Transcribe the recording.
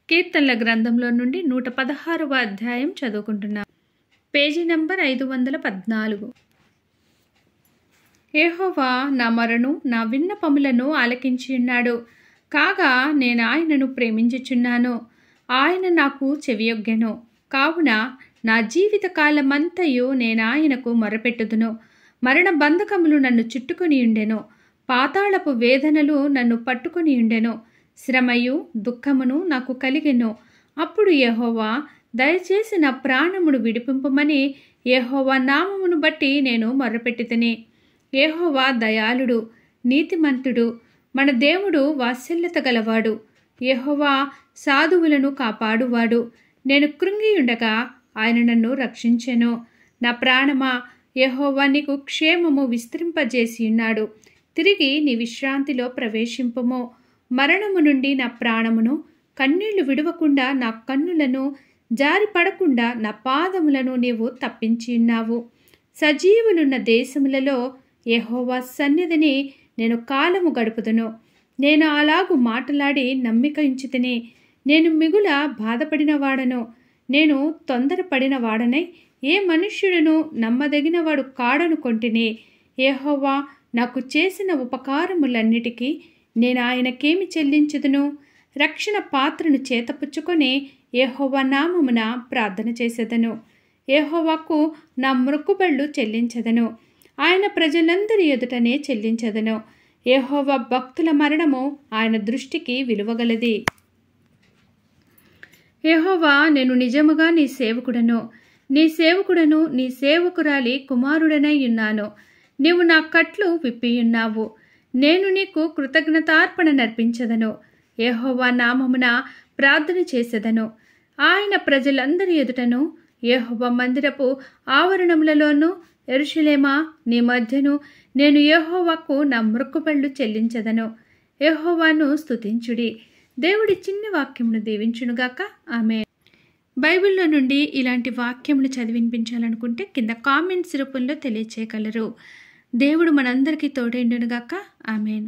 కీర్తనల గ్రంథంలో నుండి 116వ అధ్యాయం చదువుకుంటున్నాం. Page number 514. యెహోవా నా మొరను నా విన్నపములను ఆలకించి ఉన్నాడు. కాగా నేను ఆయనను ప్రేమించుచున్నాను. ఆయన నాకు చెవియొగ్గెను. కావున నా జీవిత కాలమంతయు నేను ఆయనకు మొరపెట్టుదును. మరణ బంధకములు నన్ను చుట్టుకొని ఉండెను. పాతాళపు వేదనలు నన్ను పట్టుకొని ఉండెను. శ్రమయు దుఃఖమును నాకు కలిగెను. అప్పుడు యెహోవా దయచేసి నా ప్రాణమును విడిపింపమని యెహోవా నామమును బట్టి నేను మొర్రపెట్టితిని. యెహోవా దయాళుడు, నీతిమంతుడు, మన దేవుడు వాత్సల్యత గలవాడు. యెహోవా సాధువులను కాపాడువాడు. నేను కృంగియుండగా ఆయన నన్ను రక్షించెను. నా ప్రాణమా, యెహోవా నీకు క్షేమము విస్తరింపజేసి ఉన్నాడు. తిరిగి నీ విశ్రాంతిలో ప్రవేశింపుము. మరణము నుండి నా ప్రాణమును, కన్నీళ్లు విడవకుండా నా కన్నులను, జారిపడకుండా నా పాదములను నీవు తప్పించి ఉన్నావు. సజీవులున్న దేశములలో యెహోవా సన్నిధిని నేను కాలము గడుపుదును. నేను అలాగు మాటలాడి నమ్మిక ఉంచితిని. నేను మిగుల బాధపడిన వాడను. నేను తొందరపడిన వాడనై ఏ మనుష్యుడును నమ్మదగినవాడు కాడనుకొంటిని. యెహోవా నాకు చేసిన ఉపకారములన్నిటికీ నేను ఆయనకేమి చెల్లించుదును? రక్షణ పాత్రను చేతపుచ్చుకొని యెహోవా నామమున ప్రార్థన చేసేదను. యెహోవాకు నా మొక్కుబళ్ళు చెల్లించదను. ఆయన ప్రజలందరి ఎదుటనే చెల్లించదను. యెహోవా భక్తుల మరణము ఆయన దృష్టికి విలువగలది. యెహోవా, నేను నిజముగా నీ సేవకుడను, నీ సేవకురాలి కుమారుడనై ఉన్నాను. నీవు నా కట్లు విప్పియున్నావు. నేను నీకు కృతజ్ఞతార్పణ నర్పించదను. యెహోవా నామమున ప్రార్థన చేసేదను. ఆయన ప్రజలందరి ఎదుటను, యెహోవా మందిరపు ఆవరణములలోనూ, యెరూషలేమా నీ మధ్యను నేను యెహోవాకు నా మొక్కుబళ్ళు చెల్లించదను. యెహోవాను స్తుతించుడి. దేవుడి చిన్ని వాక్యమును దీవించునుగాక. ఆమేన్. బైబిల్లో నుండి ఇలాంటి వాక్యములు చదివినిపించాలనుకుంటే కింద కామెంట్స్ రూపంలో తెలియచేయగలరు. దేవుడు మనందరికీ తోడైండునుగాక. ఆమేన్.